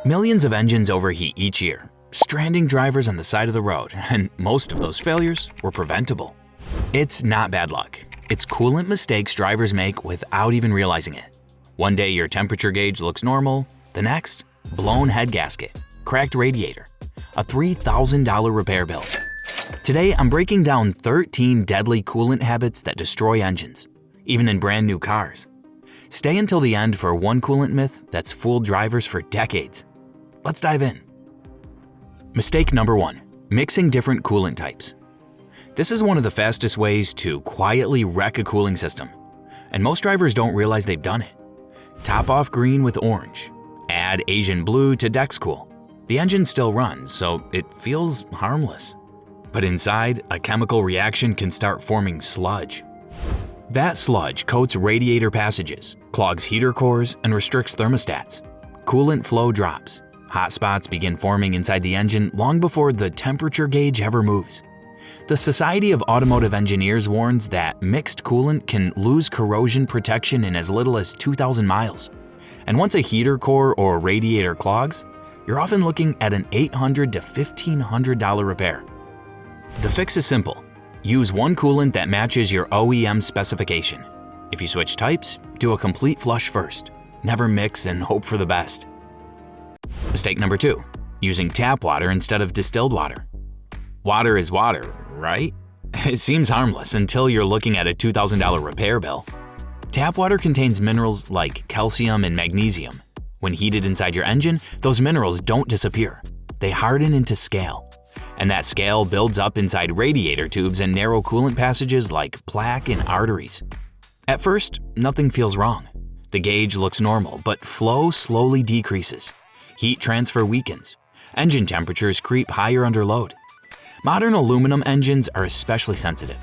Millions of engines overheat each year, stranding drivers on the side of the road, and most of those failures were preventable. It's not bad luck. It's coolant mistakes drivers make without even realizing it. One day your temperature gauge looks normal, the next, blown head gasket, cracked radiator, a $3,000 repair bill. Today, I'm breaking down 13 deadly coolant habits that destroy engines, even in brand new cars. Stay until the end for one coolant myth that's fooled drivers for decades. Let's dive in. Mistake number 1, mixing different coolant types. This is one of the fastest ways to quietly wreck a cooling system, and most drivers don't realize they've done it. Top off green with orange. Add Asian blue to Dexcool. The engine still runs, so it feels harmless. But inside, a chemical reaction can start forming sludge. That sludge coats radiator passages, clogs heater cores, and restricts thermostats. Coolant flow drops. Hot spots begin forming inside the engine long before the temperature gauge ever moves. The Society of Automotive Engineers warns that mixed coolant can lose corrosion protection in as little as 2,000 miles. And once a heater core or radiator clogs, you're often looking at an $800 to $1,500 repair. The fix is simple. Use one coolant that matches your OEM specification. If you switch types, do a complete flush first. Never mix and hope for the best. Mistake number 2, using tap water instead of distilled water. Water is water, right? It seems harmless until you're looking at a $2,000 repair bill. Tap water contains minerals like calcium and magnesium. When heated inside your engine, those minerals don't disappear. They harden into scale. And that scale builds up inside radiator tubes and narrow coolant passages like plaque and arteries. At first, nothing feels wrong. The gauge looks normal, but flow slowly decreases. Heat transfer weakens. Engine temperatures creep higher under load. Modern aluminum engines are especially sensitive.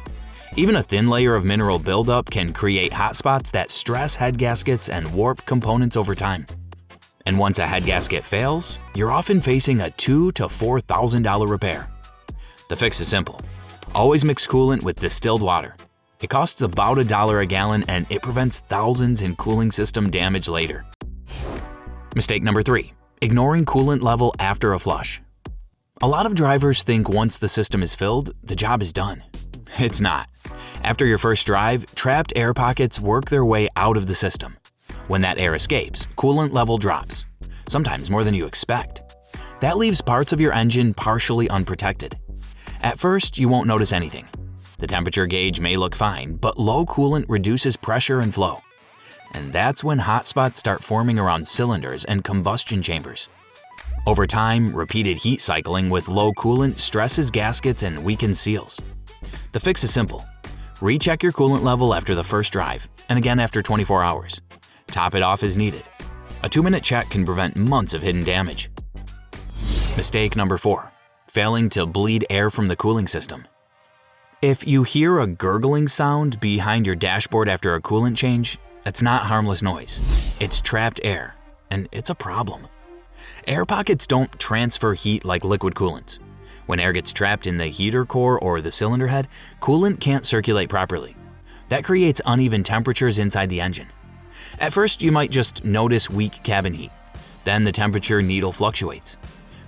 Even a thin layer of mineral buildup can create hotspots that stress head gaskets and warp components over time. And once a head gasket fails, you're often facing a $2,000 to $4,000 repair. The fix is simple. Always mix coolant with distilled water. It costs about $1 a gallon and it prevents thousands in cooling system damage later. Mistake number 3, ignoring coolant level after a flush. A lot of drivers think once the system is filled, the job is done. It's not. After your first drive, trapped air pockets work their way out of the system. When that air escapes, coolant level drops, sometimes more than you expect. That leaves parts of your engine partially unprotected. At first, you won't notice anything. The temperature gauge may look fine, but low coolant reduces pressure and flow. And that's when hot spots start forming around cylinders and combustion chambers. Over time, repeated heat cycling with low coolant stresses gaskets and weakens seals. The fix is simple. Recheck your coolant level after the first drive, and again after 24 hours. Top it off as needed. A 2-minute check can prevent months of hidden damage. Mistake number 4, failing to bleed air from the cooling system. If you hear a gurgling sound behind your dashboard after a coolant change, it's not harmless noise. It's trapped air, and it's a problem. Air pockets don't transfer heat like liquid coolants. When air gets trapped in the heater core or the cylinder head, coolant can't circulate properly. That creates uneven temperatures inside the engine. At first, you might just notice weak cabin heat. Then the temperature needle fluctuates.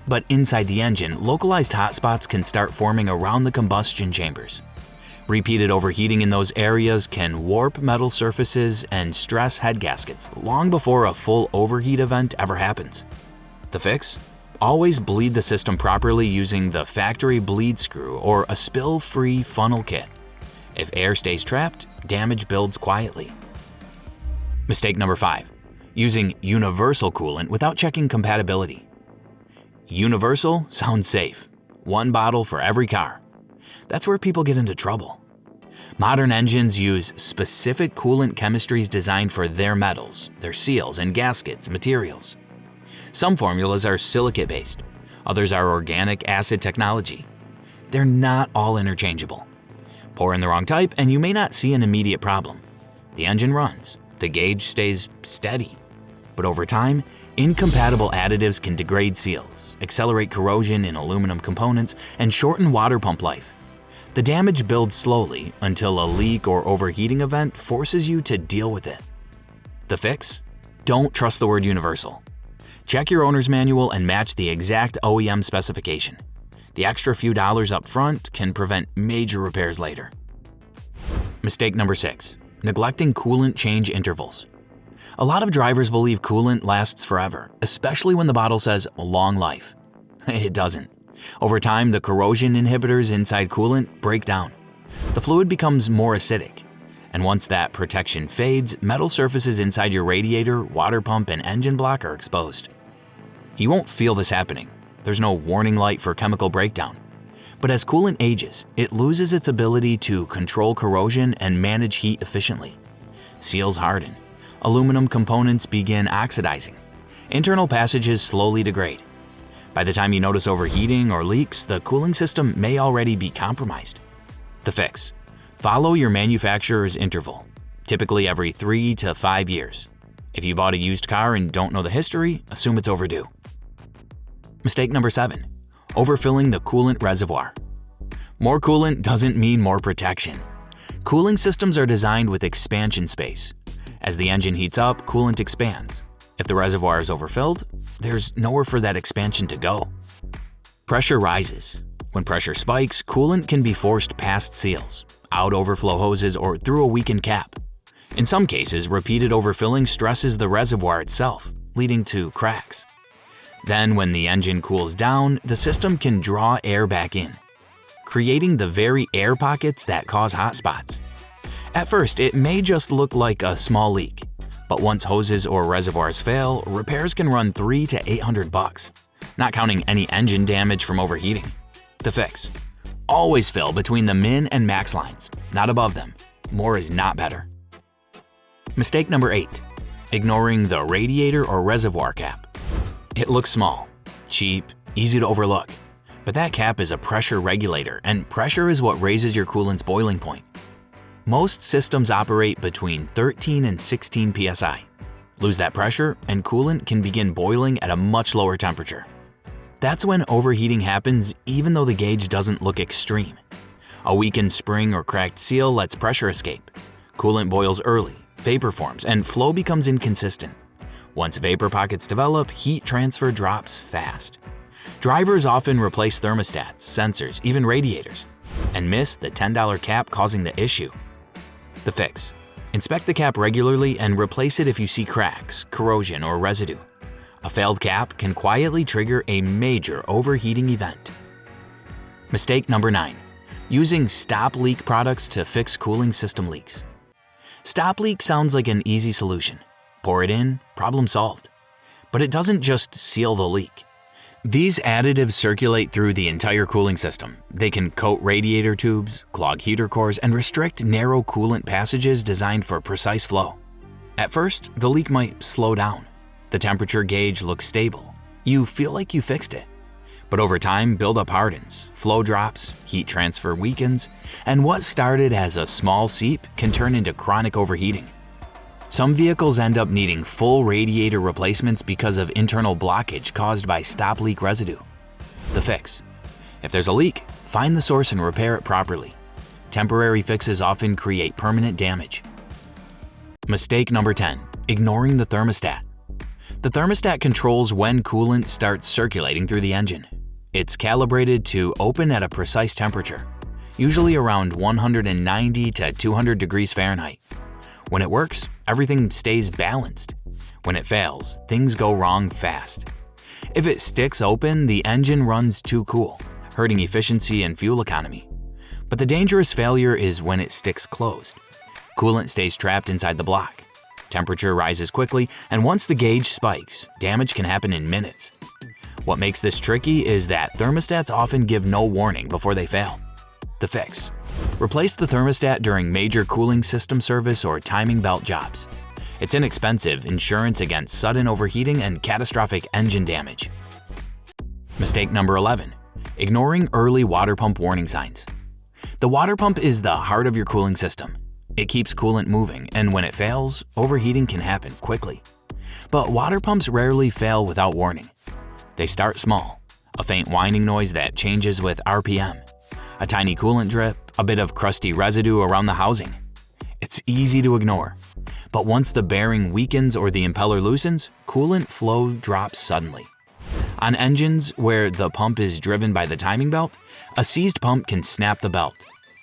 But inside the engine, localized hotspots can start forming around the combustion chambers. Repeated overheating in those areas can warp metal surfaces and stress head gaskets long before a full overheat event ever happens. The fix? Always bleed the system properly using the factory bleed screw or a spill-free funnel kit. If air stays trapped, damage builds quietly. Mistake number 5, using universal coolant without checking compatibility. Universal sounds safe. One bottle for every car. That's where people get into trouble. Modern engines use specific coolant chemistries designed for their metals, their seals and gaskets materials. Some formulas are silicate-based, others are organic acid technology. They're not all interchangeable. Pour in the wrong type and you may not see an immediate problem. The engine runs, the gauge stays steady. But over time, incompatible additives can degrade seals, accelerate corrosion in aluminum components, and shorten water pump life. The damage builds slowly until a leak or overheating event forces you to deal with it. The fix? Don't trust the word universal. Check your owner's manual and match the exact OEM specification. The extra few dollars up front can prevent major repairs later. Mistake number 6. Neglecting coolant change intervals. A lot of drivers believe coolant lasts forever, especially when the bottle says long life. It doesn't. Over time, the corrosion inhibitors inside coolant break down. The fluid becomes more acidic, and once that protection fades, metal surfaces inside your radiator, water pump, and engine block are exposed. You won't feel this happening. There's no warning light for chemical breakdown. But as coolant ages, it loses its ability to control corrosion and manage heat efficiently. Seals harden. Aluminum components begin oxidizing. Internal passages slowly degrade. By the time you notice overheating or leaks, the cooling system may already be compromised. The fix: follow your manufacturer's interval, typically every 3 to 5 years. If you bought a used car and don't know the history, assume it's overdue. Mistake number 7. Overfilling the coolant reservoir. More coolant doesn't mean more protection. Cooling systems are designed with expansion space. As the engine heats up, coolant expands. If the reservoir is overfilled, there's nowhere for that expansion to go. Pressure rises. When pressure spikes, coolant can be forced past seals, out overflow hoses, or through a weakened cap. In some cases, repeated overfilling stresses the reservoir itself, leading to cracks. Then, when the engine cools down, the system can draw air back in, creating the very air pockets that cause hot spots. At first, it may just look like a small leak, but once hoses or reservoirs fail, repairs can run $300 to $800, not counting any engine damage from overheating. The fix: always fill between the min and max lines, not above them. More is not better. Mistake number 8. Ignoring the radiator or reservoir cap. It looks small, cheap, easy to overlook, but that cap is a pressure regulator, and pressure is what raises your coolant's boiling point. Most systems operate between 13 and 16 psi. Lose that pressure, and coolant can begin boiling at a much lower temperature. That's when overheating happens, even though the gauge doesn't look extreme. A weakened spring or cracked seal lets pressure escape. Coolant boils early, vapor forms, and flow becomes inconsistent. Once vapor pockets develop, heat transfer drops fast. Drivers often replace thermostats, sensors, even radiators, and miss the $10 cap causing the issue. The fix: inspect the cap regularly and replace it if you see cracks, corrosion, or residue. A failed cap can quietly trigger a major overheating event. Mistake number 9. Using stop leak products to fix cooling system leaks. Stop leak sounds like an easy solution. Pour it in, problem solved. But it doesn't just seal the leak. These additives circulate through the entire cooling system. They can coat radiator tubes, clog heater cores, and restrict narrow coolant passages designed for precise flow. At first, the leak might slow down. The temperature gauge looks stable. You feel like you fixed it. But over time, buildup hardens, flow drops, heat transfer weakens, and what started as a small seep can turn into chronic overheating. Some vehicles end up needing full radiator replacements because of internal blockage caused by stop leak residue. The fix: if there's a leak, find the source and repair it properly. Temporary fixes often create permanent damage. Mistake number 10. Ignoring the thermostat. The thermostat controls when coolant starts circulating through the engine. It's calibrated to open at a precise temperature, usually around 190 to 200 degrees Fahrenheit. When it works, everything stays balanced. When it fails, things go wrong fast. If it sticks open, the engine runs too cool, hurting efficiency and fuel economy. But the dangerous failure is when it sticks closed. Coolant stays trapped inside the block. Temperature rises quickly, and once the gauge spikes, damage can happen in minutes. What makes this tricky is that thermostats often give no warning before they fail. The fix: replace the thermostat during major cooling system service or timing belt jobs. It's inexpensive insurance against sudden overheating and catastrophic engine damage. Mistake number 11. Ignoring early water pump warning signs. The water pump is the heart of your cooling system. It keeps coolant moving, and when it fails, overheating can happen quickly. But water pumps rarely fail without warning. They start small, a faint whining noise that changes with RPM, a tiny coolant drip, a bit of crusty residue around the housing. It's easy to ignore. But once the bearing weakens or the impeller loosens, coolant flow drops suddenly. On engines where the pump is driven by the timing belt, a seized pump can snap the belt,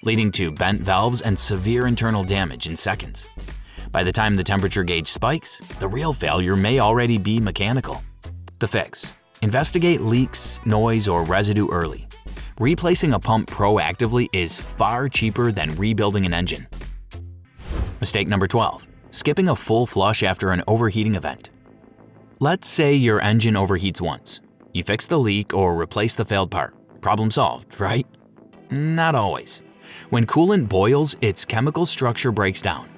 leading to bent valves and severe internal damage in seconds. By the time the temperature gauge spikes, the real failure may already be mechanical. The fix: investigate leaks, noise, or residue early. Replacing a pump proactively is far cheaper than rebuilding an engine. Mistake number 12. Skipping a full flush after an overheating event. Let's say your engine overheats once. You fix the leak or replace the failed part. Problem solved, right? Not always. When coolant boils, its chemical structure breaks down.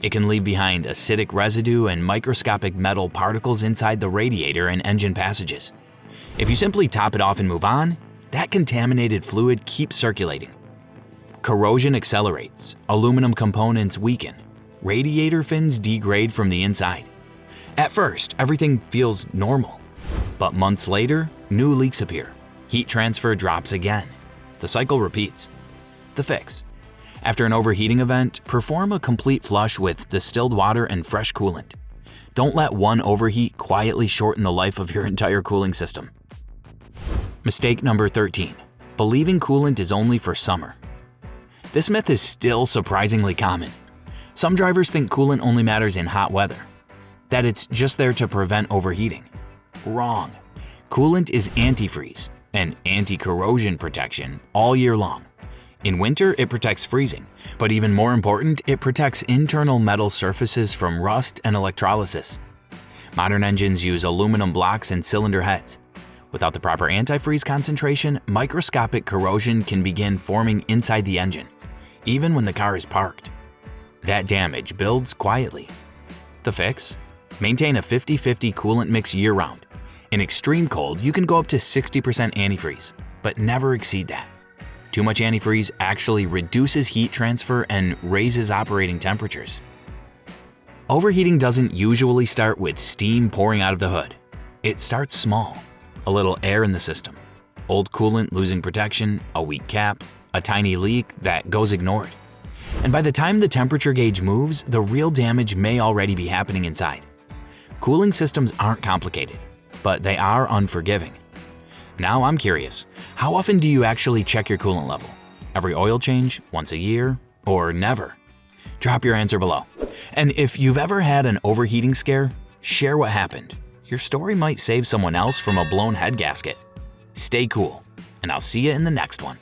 It can leave behind acidic residue and microscopic metal particles inside the radiator and engine passages. If you simply top it off and move on, that contaminated fluid keeps circulating. Corrosion accelerates, aluminum components weaken, radiator fins degrade from the inside. At first, everything feels normal. But months later, new leaks appear. Heat transfer drops again. The cycle repeats. The fix: after an overheating event, perform a complete flush with distilled water and fresh coolant. Don't let one overheat quietly shorten the life of your entire cooling system. Mistake number 13. Believing coolant is only for summer. This myth is still surprisingly common. Some drivers think coolant only matters in hot weather, that it's just there to prevent overheating. Wrong. Coolant is antifreeze and anti-corrosion protection all year long. In winter, it protects freezing, but even more important, it protects internal metal surfaces from rust and electrolysis. Modern engines use aluminum blocks and cylinder heads. Without the proper antifreeze concentration, microscopic corrosion can begin forming inside the engine, even when the car is parked. That damage builds quietly. The fix? Maintain a 50-50 coolant mix year-round. In extreme cold, you can go up to 60% antifreeze, but never exceed that. Too much antifreeze actually reduces heat transfer and raises operating temperatures. Overheating doesn't usually start with steam pouring out of the hood. It starts small. A little air in the system, old coolant losing protection, a weak cap, a tiny leak that goes ignored. And by the time the temperature gauge moves, the real damage may already be happening inside. Cooling systems aren't complicated, but they are unforgiving. Now I'm curious, how often do you actually check your coolant level? Every oil change, once a year, or never? Drop your answer below. And if you've ever had an overheating scare, share what happened. Your story might save someone else from a blown head gasket. Stay cool, and I'll see you in the next one.